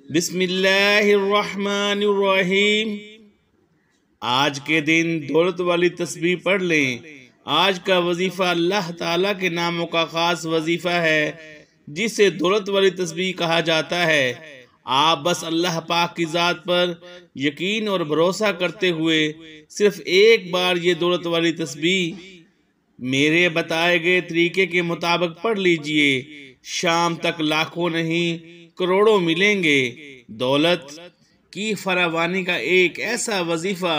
بسم اللہ الرحمن الرحیم۔ آج کے دن دولت والی تسبیح پڑھ لیں۔ آج کا وظیفہ اللہ تعالیٰ کے ناموں کا خاص وظیفہ ہے جسے دولت والی تسبیح کہا جاتا ہے۔ آپ بس اللہ پاک کی ذات پر یقین اور بھروسہ کرتے ہوئے صرف ایک بار یہ دولت والی تسبیح میرے بتائے گئے طریقے کے مطابق پڑھ لیجئے۔ شام تک لاکھوں نہیں کروڑوں ملیں گے۔ دولت کی فراوانی کا ایک ایسا وظیفہ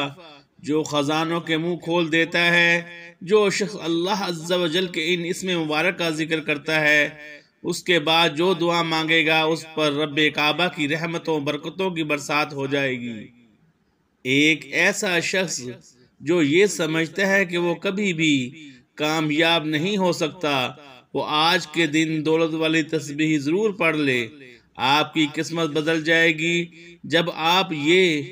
جو خزانوں کے منہ کھول دیتا ہے۔ جو شخص اللہ عز و جل کے ان اسم مبارک کا ذکر کرتا ہے، اس کے بعد جو دعا مانگے گا اس پر رب کعبہ کی رحمتوں برکتوں کی برسات ہو جائے گی۔ ایک ایسا شخص جو یہ سمجھتا ہے کہ وہ کبھی بھی کامیاب نہیں ہو سکتا، وہ آج کے دن دولت والی تسبیح ضرور پڑھ لے۔ آپ کی قسمت بدل جائے گی۔ جب آپ یہ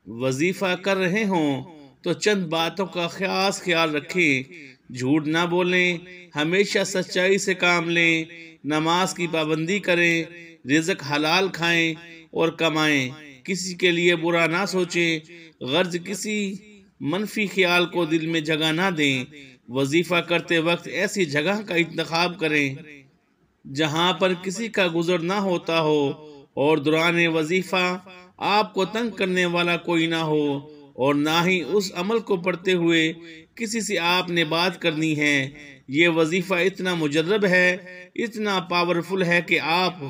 وظیفہ کر رہے ہوں تو چند باتوں کا خاص خیال رکھیں۔ جھوٹ نہ بولیں، ہمیشہ سچائی سے کام لیں، نماز کی پابندی کریں، رزق حلال کھائیں اور کمائیں، کسی کے لیے برا نہ سوچیں، غرض کسی منفی خیال کو دل میں جگہ نہ دیں۔ وظیفہ کرتے وقت ایسی جگہ کا انتخاب کریں جہاں پر کسی کا گزر نہ ہوتا ہو اور دوران وظیفہ آپ کو تنگ کرنے والا کوئی نہ ہو، اور نہ ہی اس عمل کو پڑھتے ہوئے کسی سے آپ نے بات کرنی ہے۔ یہ وظیفہ اتنا مجرب ہے، اتنا پاورفل ہے کہ آپ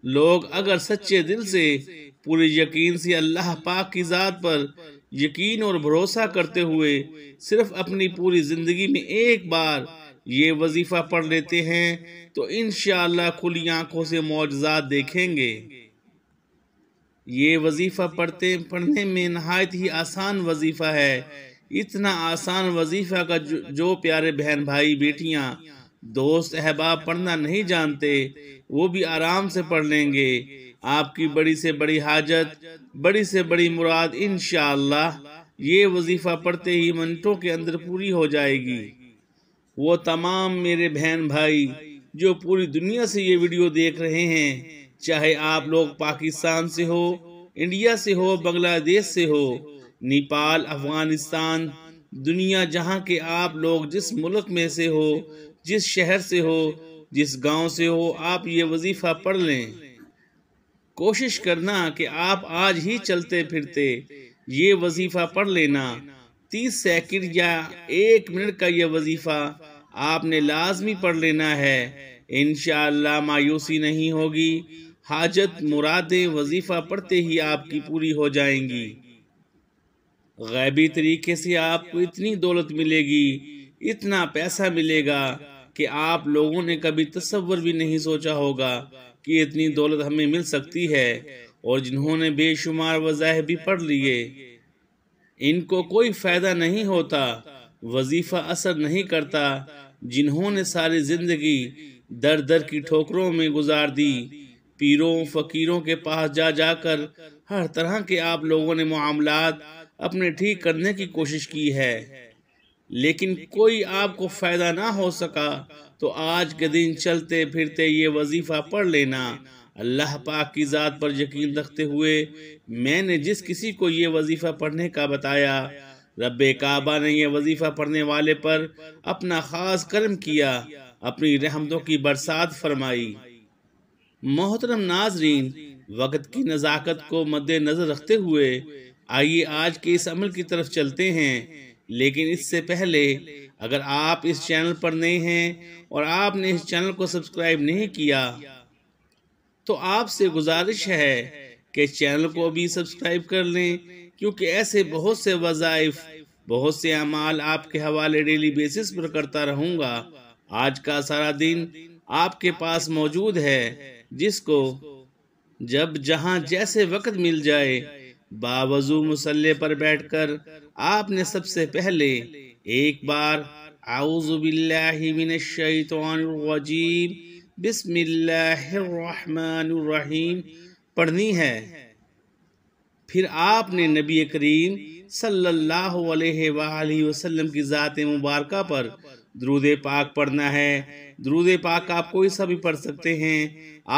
لوگ اگر سچے دل سے پورے یقین سے اللہ پاک کی ذات پر یقین اور بھروسہ کرتے ہوئے صرف اپنی پوری زندگی میں ایک بار یہ وظیفہ پڑھ لیتے ہیں تو انشاءاللہ کھلی آنکھوں سے معجزات دیکھیں گے۔ یہ وظیفہ پڑھنے میں نہایت ہی آسان وظیفہ ہے۔ اتنا آسان وظیفہ کا جو پیارے بہن بھائی بیٹیاں دوست احباب پڑھنا نہیں جانتے وہ بھی آرام سے پڑھ لیں گے۔ آپ کی بڑی سے بڑی حاجت، بڑی سے بڑی مراد انشاءاللہ یہ وظیفہ پڑھتے ہی منٹوں کے اندر پوری ہو جائے گی۔ وہ تمام میرے بہن بھائی جو پوری دنیا سے یہ ویڈیو دیکھ رہے ہیں، چاہے آپ لوگ پاکستان سے ہو، انڈیا سے ہو، بنگلہ دیش سے ہو، نیپال، افغانستان، دنیا جہاں کے آپ لوگ جس ملک میں سے ہو، جس شہر سے ہو، جس گاؤں سے ہو، آپ یہ وظیفہ پڑھ لیں۔ کوشش کرنا کہ آپ آج ہی چلتے پھرتے یہ وظیفہ پڑھ لینا۔ 30 سیکنڈ یا 1 منٹ کا یہ وظیفہ آپ نے لازمی پڑھ لینا ہے۔ انشاءاللہ مایوسی نہیں ہوگی، حاجت مرادیں وظیفہ پڑھتے ہی آپ کی پوری ہو جائیں گی۔ غیبی طریقے سے آپ کو اتنی دولت ملے گی، اتنا پیسہ ملے گا کہ آپ لوگوں نے کبھی تصور بھی نہیں سوچا ہوگا کہ اتنی دولت ہمیں مل سکتی ہے۔ اور جنہوں نے بے شمار وظائف بھی پڑھ لیے ان کو کوئی فائدہ نہیں ہوتا، وظیفہ اثر نہیں کرتا۔ جنہوں نے ساری زندگی در در کی ٹھوکروں میں گزار دی، پیروں فقیروں کے پاس جا جا کر ہر طرح کے آپ لوگوں نے معاملات اپنے ٹھیک کرنے کی کوشش کی ہے، لیکن کوئی آپ کو فائدہ نہ ہو سکا، تو آج کے دن چلتے پھرتے یہ وظیفہ پڑھ لینا۔ اللہ پاک کی ذات پر یقین رکھتے ہوئے میں نے جس کسی کو یہ وظیفہ پڑھنے کا بتایا، رب کعبہ نے یہ وظیفہ پڑھنے والے پر اپنا خاص کرم کیا، اپنی رحمتوں کی برسات فرمائی۔ محترم ناظرین، وقت کی نزاکت کو مد نظر رکھتے ہوئے آئیے آج کے اس عمل کی طرف چلتے ہیں، لیکن اس سے پہلے اگر آپ اس چینل پر نئے ہیں اور آپ نے اس چینل کو سبسکرائب نہیں کیا تو آپ سے گزارش ہے کہ چینل کو بھی سبسکرائب کر لیں، کیونکہ ایسے بہت سے وظائف، بہت سے اعمال آپ کے حوالے ڈیلی بیسس پر کرتا رہوں گا۔ آج کا سارا دن آپ کے پاس موجود ہے، جس کو جب جہاں جیسے وقت مل جائے باوضو مصلی پر بیٹھ کر آپ نے سب سے پہلے ایک بار اعوذ باللہ من الشیطان الرجیم بسم اللہ الرحمن الرحیم پڑھنی ہے۔ پھر آپ نے نبی کریم صلی اللہ علیہ وآلہ وسلم کی ذات مبارکہ پر درود پاک پڑھنا ہے۔ درود پاک آپ کوئی سا بھی پڑھ سکتے ہیں۔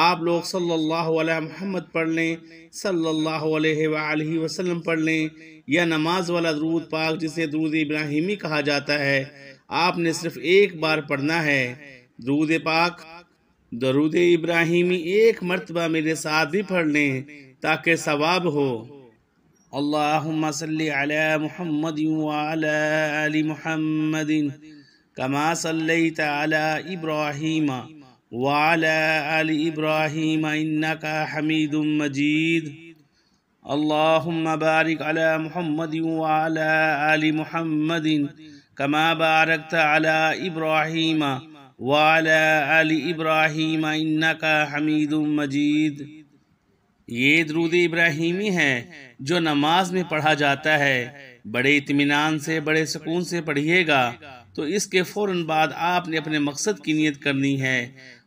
آپ لوگ صلی اللہ علیہ محمد پڑھ لیں، صلی اللہ علیہ وآلہ وسلم پڑھ لیں، یا نماز والا درود پاک جسے درود ابراہیمی کہا جاتا ہے، آپ نے صرف ایک بار پڑھنا ہے۔ درود پاک، درود ابراہیمی ایک مرتبہ میرے ساتھ بھی پڑھ لیں تاکہ ثواب ہو۔ اللہم صلی علی محمد وعلی آل محمد کما صلیت علی ابراہیم وعلی آل ابراہیم انکا حمید مجید۔ اللہم بارک علی محمد وعلی آل محمد کما بارکت علی ابراہیم وعلی آل ابراہیم انکا حمید مجید۔ یہ درود ابراہیمی ہے جو نماز میں پڑھا جاتا ہے۔ بڑے اطمینان سے، بڑے سکون سے پڑھیے گا تو اس کے فوراً بعد آپ نے اپنے مقصد کی نیت کرنی ہے۔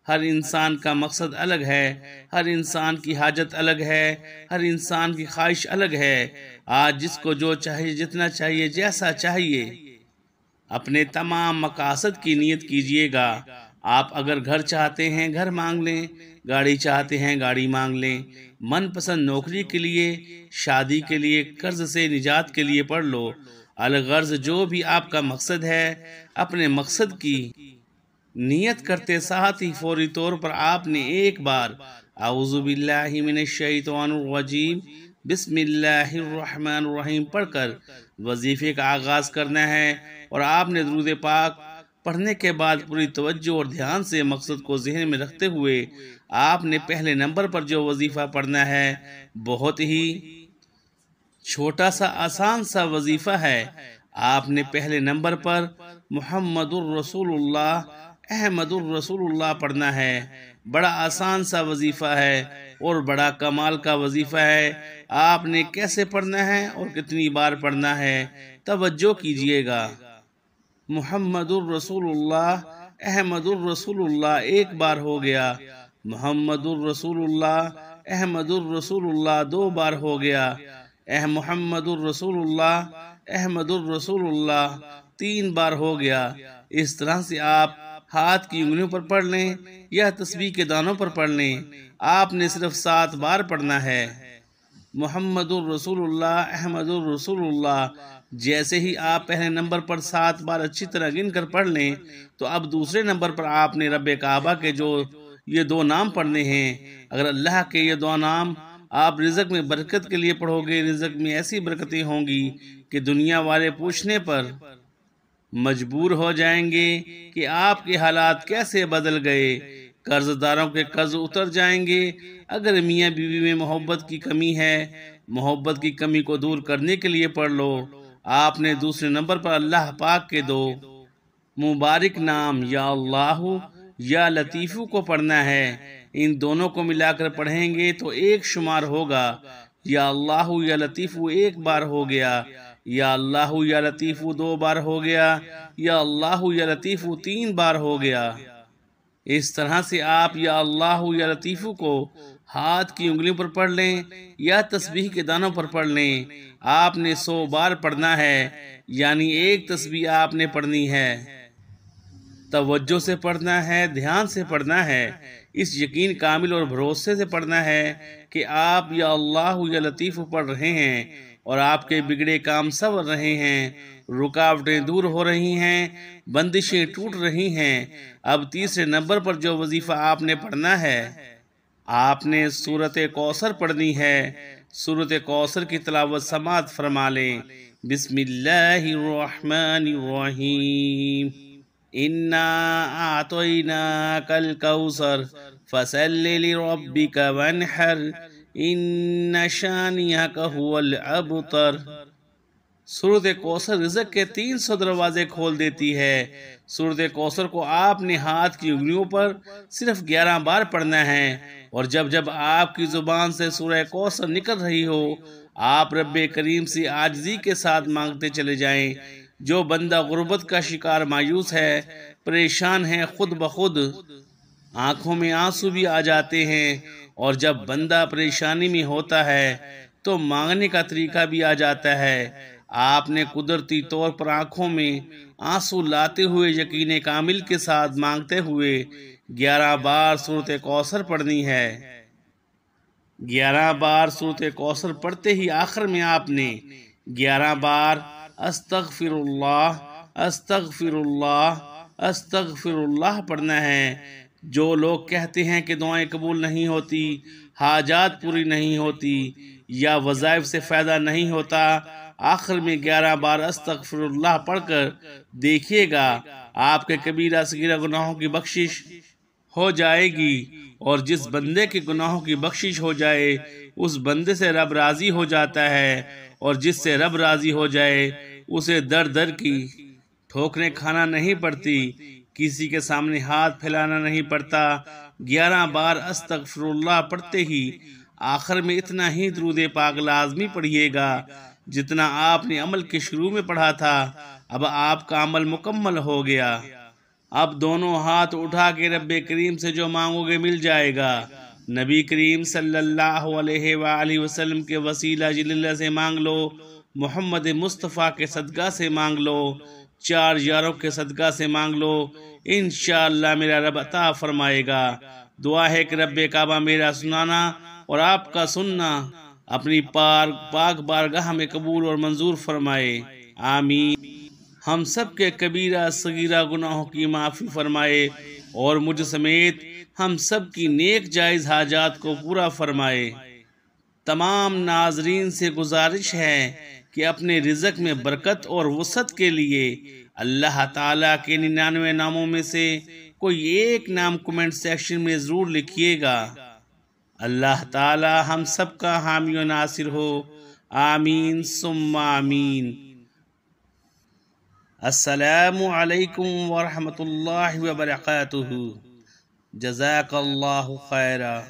ہر انسان کا مقصد الگ ہے، ہر انسان کی حاجت الگ ہے، ہر انسان کی خواہش الگ ہے۔ آج جس کو جو چاہیے، جتنا چاہیے، جیسا چاہیے، اپنے تمام مقاصد کی نیت کیجئے گا۔ آپ اگر گھر چاہتے ہیں گھر مانگ لیں، گاڑی چاہتے ہیں گاڑی مانگ لیں، من پسند نوکری کے لیے، شادی کے لیے، قرض سے نجات کے لیے پڑھ لو۔ الغرض جو بھی آپ کا مقصد ہے، اپنے مقصد کی نیت کرتے ساتھ ہی فوری طور پر آپ نے ایک بار اعوذ باللہ من الشیطان الرجیم بسم اللہ الرحمن الرحیم پڑھ کر وظیفے کا آغاز کرنا ہے، اور آپ نے درود پاک پڑھنے کے بعد پوری توجہ اور دھیان سے مقصد کو ذہن میں رکھتے ہوئے آپ نے پہلے نمبر پر جو وظیفہ پڑھنا ہے، بہت ہی چھوٹا سا آسان سا وظیفہ ہے۔ آپ نے پہلے نمبر پر محمد الرسول اللہ، احمد الرسول اللہ پڑھنا ہے۔ بڑا آسان سا وظیفہ ہے اور بڑا کمال کا وظیفہ ہے۔ آپ نے کیسے پڑھنا ہے اور کتنی بار پڑھنا ہے، توجہ کیجئے گا۔ محمد الرسول اللہ، احمد الرسول اللہ ایک بار ہو گیا، محمد الرسول اللہ، احمد الرسول اللہ دو بار ہو گیا، محمد الرسول اللہ، احمد الرسول اللہ تین بار ہو گیا۔ اس طرح سے آپ ہاتھ کی انگلیوں پر پڑھ لیں یا تسبیح کے دانوں پر پڑھ لیں، آپ نے صرف 7 بار پڑھنا ہے۔ محمد الرسول اللہ، احمد الرسول اللہ جیسے ہی آپ پہلے نمبر پر 7 بار اچھی طرح گن کر پڑھ لیں تو اب دوسرے نمبر پر آپ نے رب کعبہ کے جو یہ 2 نام پڑھنے ہیں۔ اگر اللہ کے یہ 2 نام آپ رزق میں برکت کے لیے پڑھو گے، رزق میں ایسی برکتیں ہوں گی کہ دنیا والے پوچھنے پر مجبور ہو جائیں گے کہ آپ کے حالات کیسے بدل گئے۔ قرض داروں کے قرض اتر جائیں گے۔ اگر میاں بیوی میں محبت کی کمی ہے، محبت کی کمی کو دور کرنے کے لیے پڑھ لو۔ آپ نے دوسرے نمبر پر اللہ پاک کے 2 مبارک نام یا اللہ یا لطیفو کو پڑھنا ہے۔ ان دونوں کو ملا کر پڑھیں گے تو ایک شمار ہوگا۔ یا اللہ یا لطیفو ایک بار ہو گیا، یا اللہ یا لطیفو 2 بار ہو گیا، یا اللہ یا لطیفو 3 بار ہو گیا۔ اس طرح سے آپ یا اللہ یا لطیفو کو ہاتھ کی انگلیوں پر پڑھ لیں یا تسبیح کے دانوں پر پڑھ لیں۔ آپ نے 100 بار پڑھنا ہے، یعنی ایک تسبیح آپ نے پڑھنی ہے۔ توجہ سے پڑھنا ہے، دھیان سے پڑھنا ہے، اس یقین کامل اور بھروسے سے پڑھنا ہے کہ آپ یا اللہ یا لطیف پڑھ رہے ہیں اور آپ کے بگڑے کام سنور رہے ہیں، رکاوٹیں دور ہو رہی ہیں، بندشیں ٹوٹ رہی ہیں۔ اب تیسرے نمبر پر جو وظیفہ آپ نے پڑھنا ہے، آپ نے سورۃ کوثر پڑھنی ہے۔ سورۃ کوثر کی تلاوت سماعت فرما لیں۔ بسم اللہ الرحمن الرحیم انا اعطیناک الکوثر فصل لربک وانحر ان شانئک ھو الابتر۔ سورۃ کوثر رزق کے 300 دروازے کھول دیتی ہے۔ سورۃ کوثر کو آپ نے ہاتھ کی انگلیوں پر صرف 11 بار پڑھنا ہے، اور جب جب آپ کی زبان سے سورہ کوثر نکل رہی ہو، آپ رب کریم سے عاجزی کے ساتھ مانگتے چلے جائیں۔ جو بندہ غربت کا شکار مایوس ہے، پریشان ہے، خود بخود آنکھوں میں آنسو بھی آ جاتے ہیں، اور جب بندہ پریشانی میں ہوتا ہے تو مانگنے کا طریقہ بھی آ جاتا ہے۔ آپ نے قدرتی طور پر آنکھوں میں آنسو لاتے ہوئے یقین کامل کے ساتھ مانگتے ہوئے 11 بار سورۃ کوثر پڑھنی ہے۔ 11 بار سورۃ کوثر پڑھتے ہی آخر میں آپ نے 11 بار استغفر اللہ استغفر اللہ استغفر اللہ پڑھنا ہے۔ جو لوگ کہتے ہیں کہ دعائیں قبول نہیں ہوتی، حاجات پوری نہیں ہوتی یا وظائف سے فائدہ نہیں ہوتا، آخر میں 11 بار استغفر اللہ پڑھ کر دیکھیے گا، آپ کے کبیرہ صغیرہ گناہوں کی بخشش ہو جائے گی، اور جس بندے کے گناہوں کی بخشش ہو جائے اس بندے سے رب راضی ہو جاتا ہے، اور جس سے رب راضی ہو جائے اسے در در کی ٹھوکریں کھانا نہیں پڑتی، کسی کے سامنے ہاتھ پھیلانا نہیں پڑتا۔ 11 بار استغفر اللہ پڑھتے ہی آخر میں اتنا ہی درود پاک لازمی پڑھیے گا جتنا آپ نے عمل کے شروع میں پڑھا تھا۔ اب آپ کا عمل مکمل ہو گیا، اب دونوں ہاتھ اٹھا کے رب کریم سے جو مانگو گے مل جائے گا۔ نبی کریم صلی اللہ علیہ وآلہ وسلم کے وسیلہ جلیلہ سے مانگ لو، محمد مصطفیٰ کے صدقہ سے مانگ لو، 4 یاروں کے صدقہ سے مانگ لو، انشاءاللہ میرا رب عطا فرمائے گا۔ دعا ہے کہ رب کعبہ میرا سنانا اور آپ کا سننا اپنی پاک بارگاہ میں قبول اور منظور فرمائے، آمین۔ ہم سب کے کبیرہ صغیرہ گناہوں کی معافی فرمائے اور مجھ سمیت ہم سب کی نیک جائز حاجات کو پورا فرمائے۔ تمام ناظرین سے گزارش ہے کہ اپنے رزق میں برکت اور وسعت کے لیے اللہ تعالیٰ کے 99 ناموں میں سے کوئی ایک نام کمنٹ سیکشن میں ضرور لکھیے گا۔ اللہ تعالیٰ ہم سب کا حامی و ناصر ہو، آمین ثم آمین۔ السلام علیکم ورحمۃ اللہ وبرکاتہ۔ جزاک اللہ خیرا۔